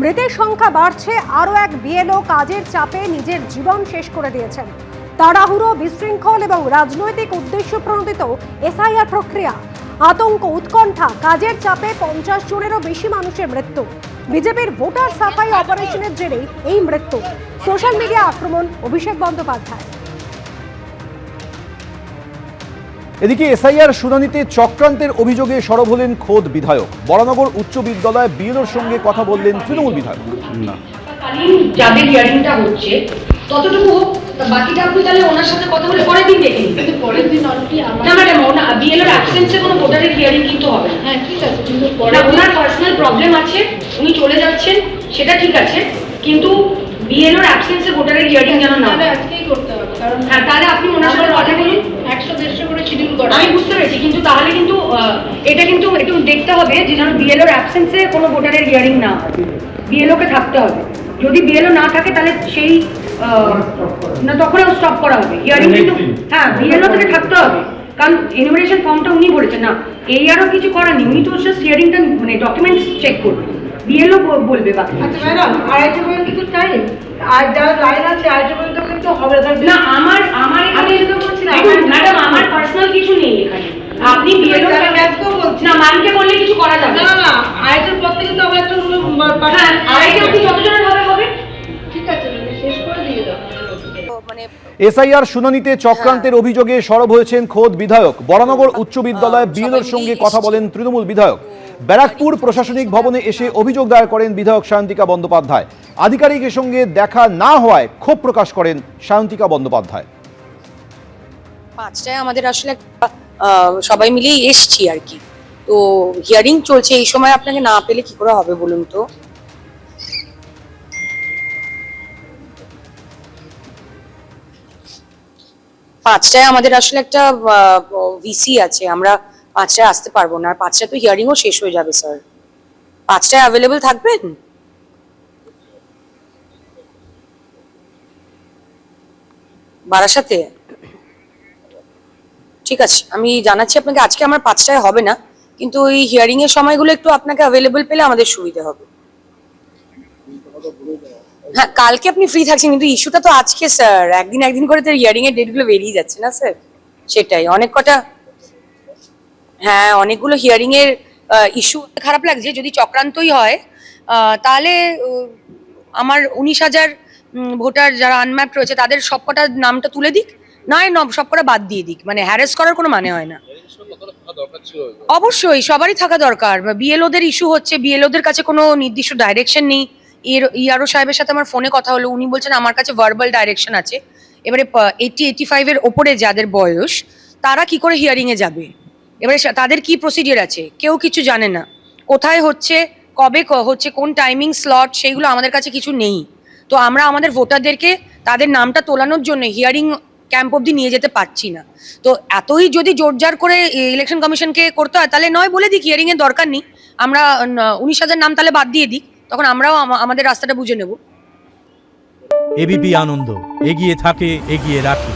মৃতের সংখ্যা বাড়ছে। আরও এক বিএলও কাজের চাপে নিজের জীবন শেষ করে দিয়েছেন। তাড়াহুড়ো, বিশৃঙ্খল এবং রাজনৈতিক উদ্দেশ্য প্রণোদিত এসআইআর প্রক্রিয়া, আতঙ্ক, উৎকণ্ঠা, কাজের চাপে 50 জনেরও বেশি মানুষের মৃত্যু। বিজেপির ভোটার সাফাই অপারেশনের জেরেই এই মৃত্যু। সোশ্যাল মিডিয়া আক্রমণ অভিষেক বন্দ্যোপাধ্যায়। এদিকে এসআইআর শুনানিতে চক্রান্তের অভিযোগে সরব হলেন খোদ বিধায়ক। বরানগর উচ্চ বিদ্যালয়ে বিএলওর সঙ্গে কথা বললেন তৃণমূল বিধায়ক। যাদের হিয়ারিংটা হচ্ছে ততটুকু হোক, বাকিটা আপনি তাহলে ওনার সাথে কথা বলে পরের দিন দেখে নিন। পরের দিন অলরেডি না ম্যাডাম, বিএলওর অ্যাবসেন্সে কোনো ভোটারের হিয়ারিং কিন্তু হবে না। হ্যাঁ ঠিক আছে, কিন্তু ওনার পার্সোনাল প্রবলেম আছে, উনি চলে যাচ্ছেন, সেটা ঠিক আছে, কিন্তু বিএলওর অ্যাবসেন্সে ভোটারের হিয়ারিং যেন না হয়। আজকেই করতে হবে, কারণ হ্যাঁ তাহলে আপনি ওনার সাথে কথা বলুন। 100-150 করে শিডিউল করা, আমি বুঝতে পেরেছি, কিন্তু তাহলে কিন্তু এটা কিন্তু একটু দেখতে হবে যে যেন বিএলওর অ্যাবসেন্সে কোনো ভোটারের হিয়ারিং না হয়। বিএলওকে থাকতে হবে, যদি বিএলও না থাকে তাহলে সেই না তখন স্টপ করা হবে হিয়ারিং। কিন্তু হ্যাঁ বিএলও থেকে থাকতে হবে, কারণ এনুমারেশন ফর্মটা উনি বলেছেন না, এই আরও কিছু করার নেই, উনি তো জাস্ট হিয়ারিংটা মানে ডকুমেন্টস চেক করবে, বিএলও বলবে বাকি। আচ্ছা ম্যাডাম, আড়াইটা পর্যন্ত তো টাইম, আর যারা লাইন আছে আড়াইটা পর্যন্ত কিন্তু হবে না। আমার আমি যেটা বলছি না ম্যাডাম, আমার পার্সোনাল কিছু নেই এখানে, আপনি বিএলও না মানকে বললে কিছু করা যাবে না। না আড়াইটার পর থেকে তো আবার একটা হ্যাঁ আড়াইটা অব্দি যতজনের হবে হবে। ঠিক আছে, শেষ করে দিয়ে দাও। এসআইআর শুনানিতে চক্রান্তের অভিযোগে সরব হয়েছেন খোদ বিধায়ক। বরানগর উচ্চ বিদ্যালয়ে বিএলওর সঙ্গে কথা বলেন তৃণমূল বিধায়ক। ব্যারাকপুর প্রশাসনিক ভবনে এসে অভিযোগ দায়ের করেন বিধায়ক সায়ন্তিকা বন্দ্যোপাধ্যায়। আধিকারিকের সঙ্গে দেখা না হওয়ায় ক্ষোভ প্রকাশ করেন সায়ন্তিকা বন্দ্যোপাধ্যায়। 5টায় আমাদের আসলে সবাই মিলেই এসছি আর কি, তো হিয়ারিং চলছে, এই সময় আপনাকে না পেলে কি করে হবে বলুন তো। পাঁচটায় আমাদের আসলে একটা ভিসি আছে, আমরা 5টায় আসতে পারবো না, আর 5টায় তো হিয়ারিংও শেষ হয়ে যাবে স্যার। 5টায় অ্যাভেলেবল থাকবেন? বারাসাতে? ঠিক আছে, আমি জানাচ্ছি আপনাকে, আজকে আমার 5টায় হবে না, কিন্তু ওই হিয়ারিং এর সময়গুলো একটু আপনাকে অ্যাভেলেবল পেলে আমাদের সুবিধা হবে। হ্যাঁ কালকে আপনি ফ্রি থাকছেন, কিন্তু ইস্যুটা তো আজকে স্যার, একদিন করে তো হিয়ারিং এর ডেটগুলো বেরিয়ে যাচ্ছে না স্যার, সেটাই অনেক কটা। হ্যাঁ অনেকগুলো হিয়ারিং এর ইস্যু। খারাপ লাগছে, যদি চক্রান্তই হয় তাহলে আমার 19,000 ভোটার যারা আনম্যাপড রয়েছে তাদের সবকটা নামটা তুলে দিক, নয় সবকটা বাদ দিয়ে দিক, মানে হ্যারাস করার কোনো মানে হয় না। অবশ্যই সবারই থাকা দরকার। বিএলওদের ইস্যু হচ্ছে, বিএলওদের কাছে কোনো নির্দিষ্ট ডাইরেকশন নেই। ইআরও সাহেবের সাথে আমার ফোনে কথা হলো, উনি বলছেন আমার কাছে ভার্বাল ডাইরেকশন আছে। এবারে 80-85 এর ওপরে যাদের বয়স, তারা কি করে হিয়ারিং এ যাবে? এবারে তাদের কি প্রসিডিওর আছে কেউ কিছু জানে না, কোথায় হচ্ছে, কবে হচ্ছে, কোন টাইমিং স্লট, সেইগুলো আমাদের কাছে কিছু নেই। তো আমরা আমাদের ভোটারদেরকে তাদের নামটা তোলানোর জন্য হিয়ারিং ক্যাম্প অব্দি নিয়ে যেতে পারছি না। তো এতই যদি জোরজার করে ইলেকশন কমিশনকে করতে হয়, তাহলে নয় বলে দিক হিয়ারিং এর দরকার নেই, আমরা 19,000 নাম তাহলে বাদ দিয়ে দিক, তখন আমরাও আমাদের রাস্তাটা বুঝে নেব। এবিপি আনন্দ, এগিয়ে থাকে, এগিয়ে রাখে।